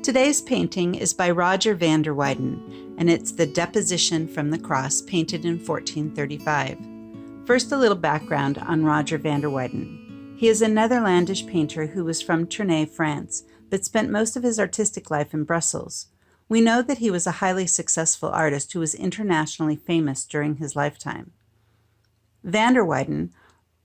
Today's painting is by Rogier Van Der Weyden, and it's the Deposition from the Cross, painted in 1435. First, a little background on Rogier Van Der Weyden. He is a Netherlandish painter who was from Tournai, France, but spent most of his artistic life in Brussels. We know that he was a highly successful artist who was internationally famous during his lifetime. Van Der Weyden,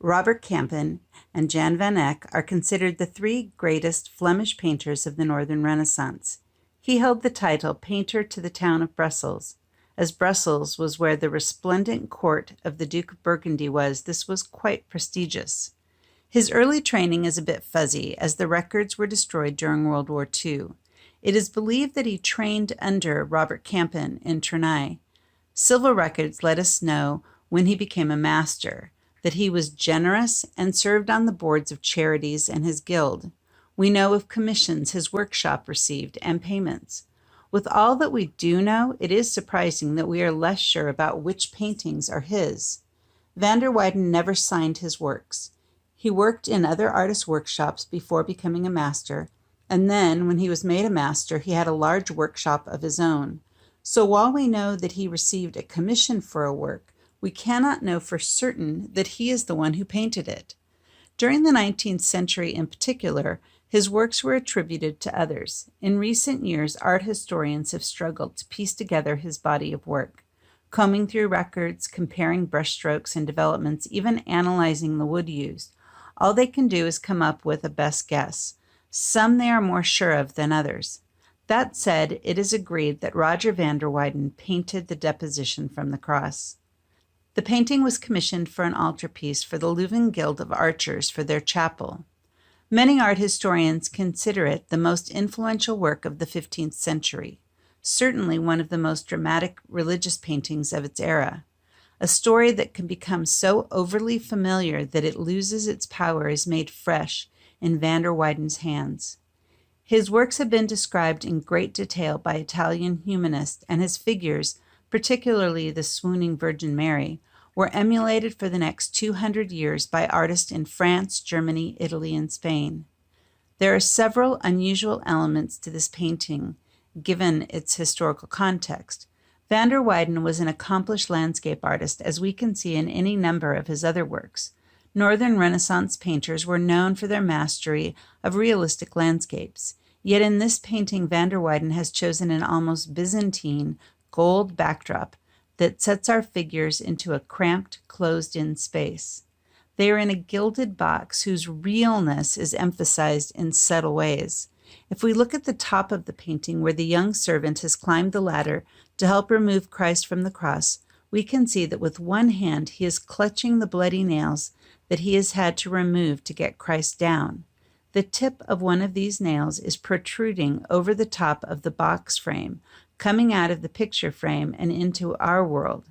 Robert Campen, and Jan van Eyck are considered the three greatest Flemish painters of the Northern Renaissance. He held the title Painter to the Town of Brussels. As Brussels was where the resplendent court of the Duke of Burgundy was, this was quite prestigious. His early training is a bit fuzzy, as the records were destroyed during World War II. It is believed that he trained under Robert Campen in Tournai. Civil records let us know when he became a master, that he was generous and served on the boards of charities and his guild. We know of commissions his workshop received and payments. With all that we do know, it is surprising that we are less sure about which paintings are his. Van Der Weyden never signed his works. He worked in other artists' workshops before becoming a master, and then, when he was made a master, he had a large workshop of his own. So while we know that he received a commission for a work, we cannot know for certain that he is the one who painted it. During the 19th century in particular, his works were attributed to others. In recent years, art historians have struggled to piece together his body of work, combing through records, comparing brushstrokes and developments, even analyzing the wood used. All they can do is come up with a best guess. Some they are more sure of than others. That said, it is agreed that Rogier Van Der Weyden painted the Deposition from the Cross. The painting was commissioned for an altarpiece for the Leuven Guild of Archers for their chapel. Many art historians consider it the most influential work of the 15th century, certainly one of the most dramatic religious paintings of its era. A story that can become so overly familiar that it loses its power is made fresh in Van Der Weyden's hands. His works have been described in great detail by Italian humanists, and his figures, particularly the swooning Virgin Mary, were emulated for the next 200 years by artists in France, Germany, Italy, and Spain. There are several unusual elements to this painting, given its historical context. Van Der Weyden was an accomplished landscape artist, as we can see in any number of his other works. Northern Renaissance painters were known for their mastery of realistic landscapes. Yet in this painting, Van Der Weyden has chosen an almost Byzantine gold backdrop that sets our figures into a cramped, closed-in space. They are in a gilded box whose realness is emphasized in subtle ways. If we look at the top of the painting, where the young servant has climbed the ladder to help remove Christ from the cross, we can see that with one hand he is clutching the bloody nails that he has had to remove to get Christ down. The tip of one of these nails is protruding over the top of the box frame, coming out of the picture frame and into our world.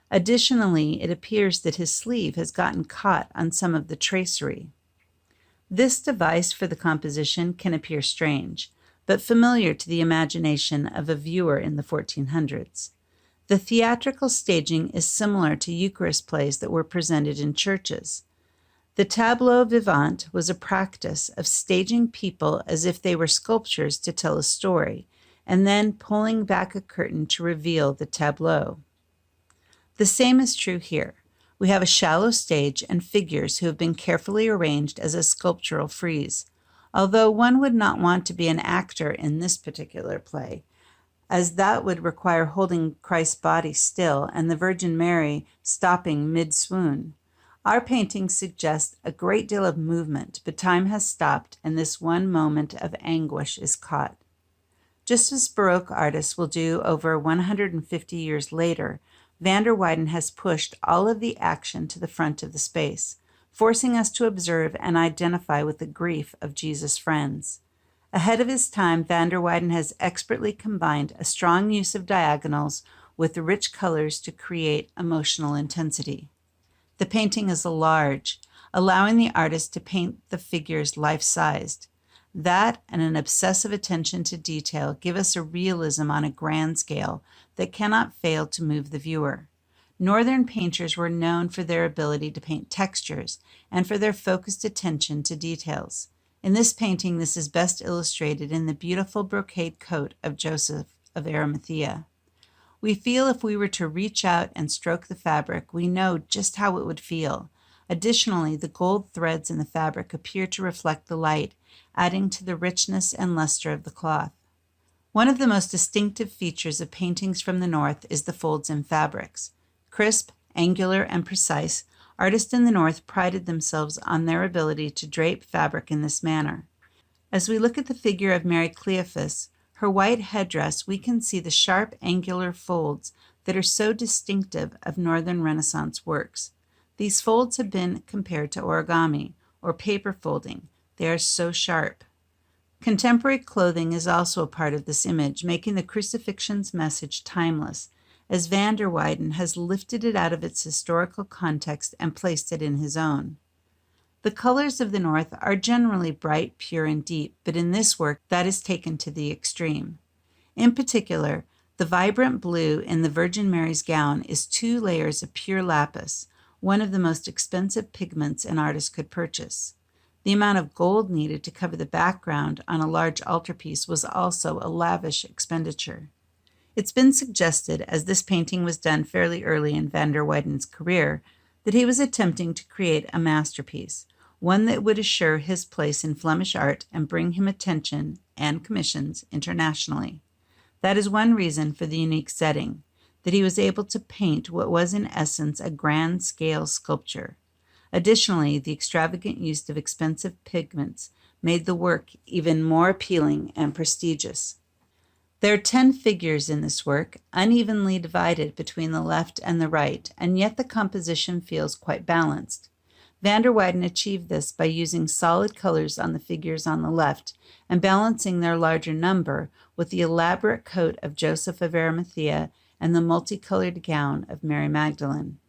Additionally, it appears that his sleeve has gotten caught on some of the tracery. This device for the composition can appear strange, but familiar to the imagination of a viewer in the 1400s. The theatrical staging is similar to Eucharist plays that were presented in churches. The tableau vivant was a practice of staging people as if they were sculptures to tell a story, and then pulling back a curtain to reveal the tableau. The same is true here. We have a shallow stage and figures who have been carefully arranged as a sculptural frieze, although one would not want to be an actor in this particular play, as that would require holding Christ's body still and the Virgin Mary stopping mid-swoon. Our painting suggests a great deal of movement, but time has stopped and this one moment of anguish is caught. Just as Baroque artists will do over 150 years later, Van Der Weyden has pushed all of the action to the front of the space, forcing us to observe and identify with the grief of Jesus' friends. Ahead of his time, Van Der Weyden has expertly combined a strong use of diagonals with rich colors to create emotional intensity. The painting is large, allowing the artist to paint the figures life-sized. That and an obsessive attention to detail give us a realism on a grand scale that cannot fail to move the viewer. Northern painters were known for their ability to paint textures and for their focused attention to details. In this painting, this is best illustrated in the beautiful brocade coat of Joseph of Arimathea. We feel if we were to reach out and stroke the fabric, we know just how it would feel. Additionally, the gold threads in the fabric appear to reflect the light, adding to the richness and luster of the cloth. One of the most distinctive features of paintings from the North is the folds in fabrics. Crisp, angular, and precise, artists in the North prided themselves on their ability to drape fabric in this manner. As we look at the figure of Mary Cleophas, her white headdress, we can see the sharp, angular folds that are so distinctive of Northern Renaissance works. These folds have been compared to origami, or paper folding. They are so sharp. Contemporary clothing is also a part of this image, making the crucifixion's message timeless, as Van der Weyden has lifted it out of its historical context and placed it in his own. The colors of the North are generally bright, pure, and deep, but in this work that is taken to the extreme. In particular, the vibrant blue in the Virgin Mary's gown is 2 layers of pure lapis, one of the most expensive pigments an artist could purchase. The amount of gold needed to cover the background on a large altarpiece was also a lavish expenditure. It's been suggested, as this painting was done fairly early in Van der Weyden's career, that he was attempting to create a masterpiece, one that would assure his place in Flemish art and bring him attention and commissions internationally. That is one reason for the unique setting, that he was able to paint what was in essence a grand-scale sculpture. Additionally, the extravagant use of expensive pigments made the work even more appealing and prestigious. There are 10 figures in this work, unevenly divided between the left and the right, and yet the composition feels quite balanced. Van der Weyden achieved this by using solid colors on the figures on the left and balancing their larger number with the elaborate coat of Joseph of Arimathea and the multicolored gown of Mary Magdalene.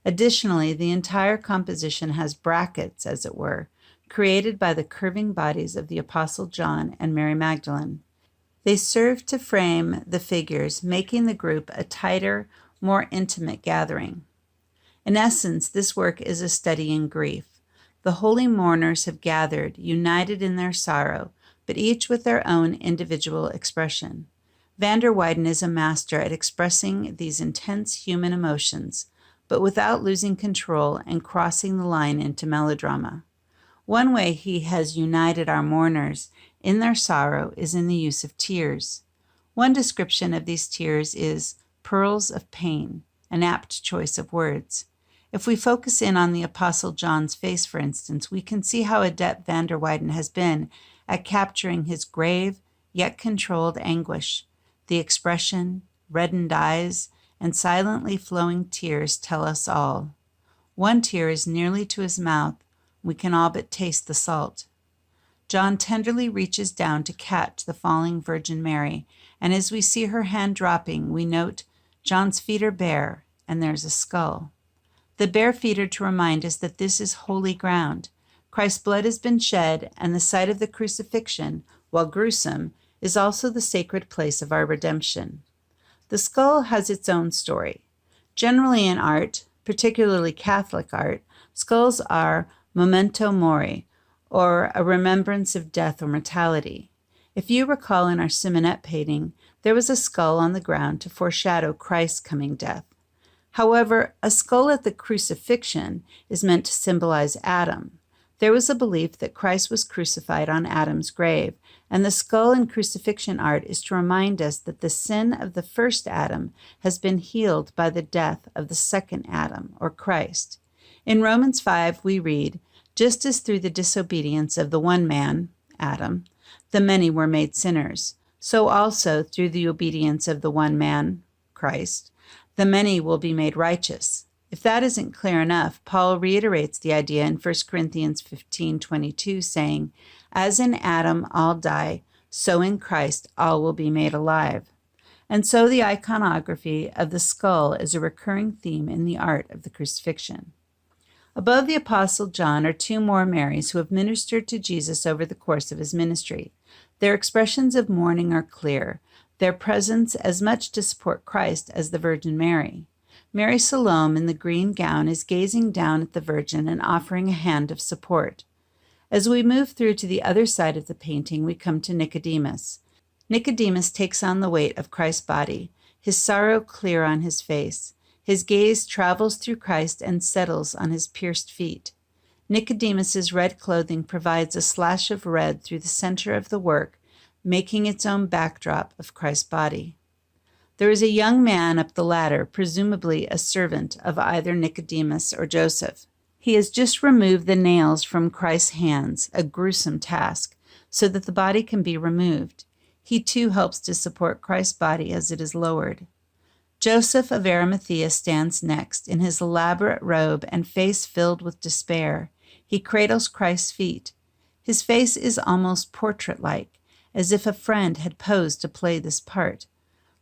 Additionally, the entire composition has brackets, as it were, created by the curving bodies of the Apostle John and Mary Magdalene. They serve to frame the figures, making the group a tighter, more intimate gathering. In essence, this work is a study in grief. The holy mourners have gathered, united in their sorrow, but each with their own individual expression. Van der Weyden is a master at expressing these intense human emotions, but without losing control and crossing the line into melodrama. One way he has united our mourners in their sorrow is in the use of tears. One description of these tears is pearls of pain, an apt choice of words. If we focus in on the Apostle John's face, for instance, we can see how adept Van der Weyden has been at capturing his grave yet controlled anguish. The expression, reddened eyes, and silently flowing tears tell us all. One tear is nearly to his mouth. We can all but taste the salt. John tenderly reaches down to catch the falling Virgin Mary, and as we see her hand dropping, we note John's feet are bare, and there's a skull. The bare feet are to remind us that this is holy ground. Christ's blood has been shed, and the site of the crucifixion, while gruesome, is also the sacred place of our redemption. The skull has its own story. Generally in art, particularly Catholic art, skulls are memento mori, or a remembrance of death or mortality. If you recall in our Simonette painting, there was a skull on the ground to foreshadow Christ's coming death. However, a skull at the crucifixion is meant to symbolize Adam. There was a belief that Christ was crucified on Adam's grave, and the skull in crucifixion art is to remind us that the sin of the first Adam has been healed by the death of the second Adam, or Christ. In Romans 5, we read, "Just as through the disobedience of the one man, Adam, the many were made sinners, so also through the obedience of the one man, Christ, the many will be made righteous." If that isn't clear enough, Paul reiterates the idea in 1 Corinthians 15:22, saying, "As in Adam all die, so in Christ all will be made alive." And so the iconography of the skull is a recurring theme in the art of the crucifixion. Above the Apostle John are 2 more Marys who have ministered to Jesus over the course of his ministry. Their expressions of mourning are clear, their presence as much to support Christ as the Virgin Mary. Mary Salome in the green gown is gazing down at the Virgin and offering a hand of support. As we move through to the other side of the painting, we come to Nicodemus. Nicodemus takes on the weight of Christ's body, his sorrow clear on his face. His gaze travels through Christ and settles on his pierced feet. Nicodemus's red clothing provides a slash of red through the center of the work, making its own backdrop of Christ's body. There is a young man up the ladder, presumably a servant of either Nicodemus or Joseph. He has just removed the nails from Christ's hands, a gruesome task, so that the body can be removed. He too helps to support Christ's body as it is lowered. Joseph of Arimathea stands next, in his elaborate robe and face filled with despair. He cradles Christ's feet. His face is almost portrait-like, as if a friend had posed to play this part.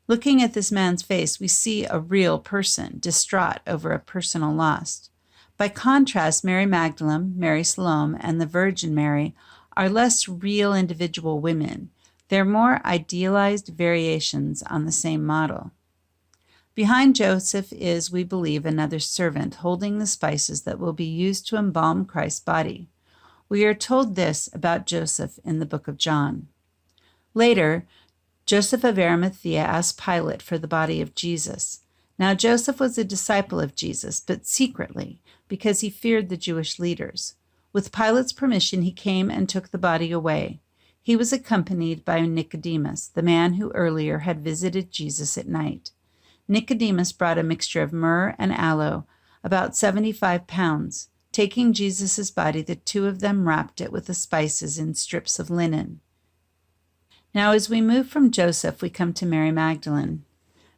Looking at this man's face, we see a real person, distraught over a personal loss. By contrast, Mary Magdalene, Mary Salome, and the Virgin Mary are less real individual women. They're more idealized variations on the same model. Behind Joseph is, we believe, another servant holding the spices that will be used to embalm Christ's body. We are told this about Joseph in the book of John. Later, Joseph of Arimathea asked Pilate for the body of Jesus. Now Joseph was a disciple of Jesus, but secretly, because he feared the Jewish leaders. With Pilate's permission, he came and took the body away. He was accompanied by Nicodemus, the man who earlier had visited Jesus at night. Nicodemus brought a mixture of myrrh and aloe, about 75 pounds. Taking Jesus' body, the two of them wrapped it with the spices in strips of linen. Now, as we move from Joseph, we come to Mary Magdalene.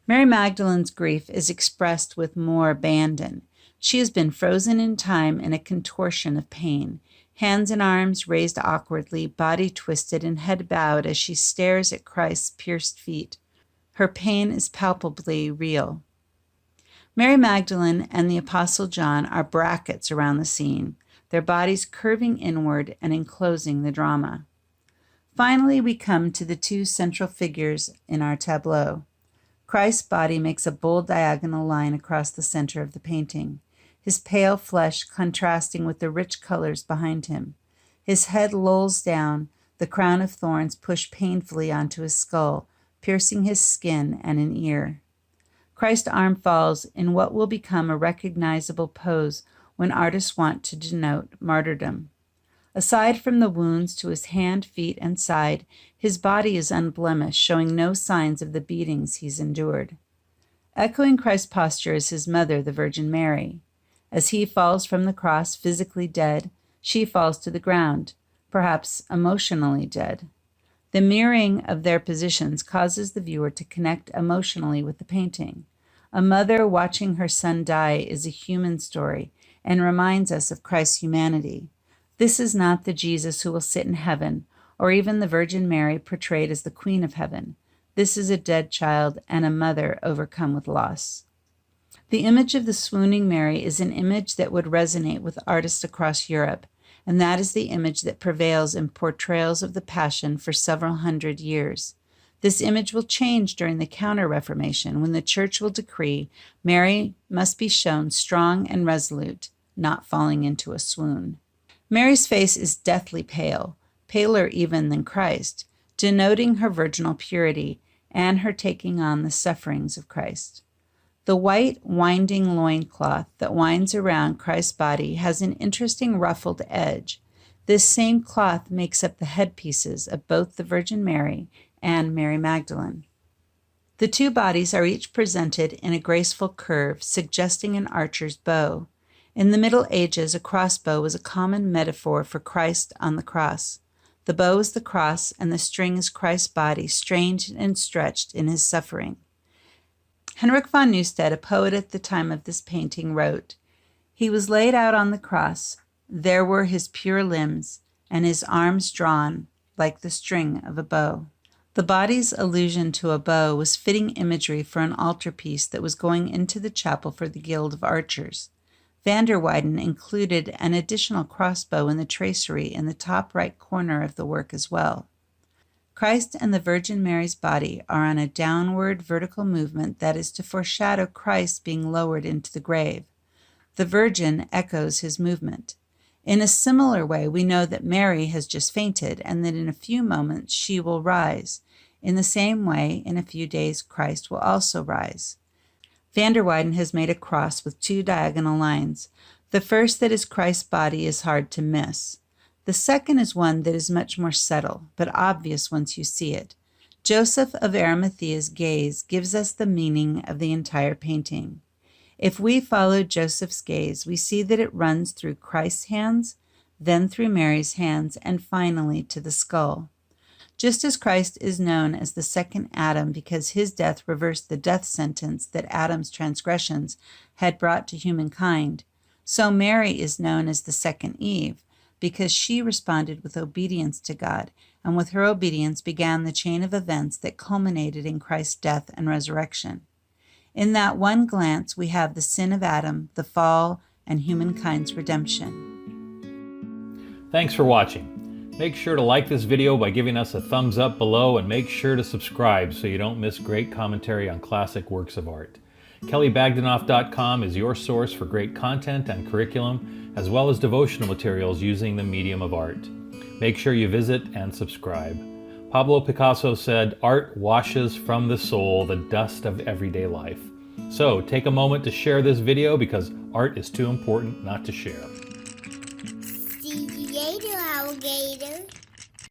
Mary Magdalene's grief is expressed with more abandon. She has been frozen in time in a contortion of pain, hands and arms raised awkwardly, body twisted and head bowed as she stares at Christ's pierced feet. Her pain is palpably real. Mary Magdalene and the Apostle John are brackets around the scene, their bodies curving inward and enclosing the drama. Finally, we come to the two central figures in our tableau. Christ's body makes a bold diagonal line across the center of the painting, his pale flesh contrasting with the rich colors behind him. His head lolls down, the crown of thorns pushed painfully onto his skull, piercing his skin and an ear. Christ's arm falls in what will become a recognizable pose when artists want to denote martyrdom. Aside from the wounds to his hand, feet, and side, his body is unblemished, showing no signs of the beatings he's endured. Echoing Christ's posture is his mother, the Virgin Mary. As he falls from the cross, physically dead, she falls to the ground, perhaps emotionally dead. The mirroring of their positions causes the viewer to connect emotionally with the painting. A mother watching her son die is a human story and reminds us of Christ's humanity. This is not the Jesus who will sit in heaven, or even the Virgin Mary portrayed as the Queen of Heaven. This is a dead child and a mother overcome with loss. The image of the swooning Mary is an image that would resonate with artists across Europe, and that is the image that prevails in portrayals of the Passion for several hundred years. This image will change during the Counter-Reformation, when the Church will decree Mary must be shown strong and resolute, not falling into a swoon. Mary's face is deathly pale, paler even than Christ, denoting her virginal purity and her taking on the sufferings of Christ. The white, winding loincloth that winds around Christ's body has an interesting ruffled edge. This same cloth makes up the headpieces of both the Virgin Mary and Mary Magdalene. The two bodies are each presented in a graceful curve, suggesting an archer's bow. In the Middle Ages, a crossbow was a common metaphor for Christ on the cross. The bow is the cross, and the string is Christ's body, strained and stretched in his suffering. Henrik von Neustadt, a poet at the time of this painting, wrote, "He was laid out on the cross. There were his pure limbs, and his arms drawn like the string of a bow." The body's allusion to a bow was fitting imagery for an altarpiece that was going into the chapel for the Guild of Archers. Van der Weyden included an additional crossbow in the tracery in the top right corner of the work as well. Christ and the Virgin Mary's body are on a downward vertical movement that is to foreshadow Christ being lowered into the grave. The Virgin echoes his movement. In a similar way, we know that Mary has just fainted and that in a few moments she will rise. In the same way, in a few days, Christ will also rise. Van der Weyden has made a cross with 2 diagonal lines. The first, that is Christ's body, is hard to miss. The second is one that is much more subtle, but obvious once you see it. Joseph of Arimathea's gaze gives us the meaning of the entire painting. If we follow Joseph's gaze, we see that it runs through Christ's hands, then through Mary's hands, and finally to the skull. Just as Christ is known as the second Adam because his death reversed the death sentence that Adam's transgressions had brought to humankind, so Mary is known as the second Eve because she responded with obedience to God, and with her obedience began the chain of events that culminated in Christ's death and resurrection. In that one glance, we have the sin of Adam, the fall, and humankind's redemption. Thanks for watching. Make sure to like this video by giving us a thumbs up below, and make sure to subscribe so you don't miss great commentary on classic works of art. KellyBagdanoff.com is your source for great content and curriculum, as well as devotional materials using the medium of art. Make sure you visit and subscribe. Pablo Picasso said, "Art washes from the soul the dust of everyday life." So take a moment to share this video because art is too important not to share. See you later, alligator.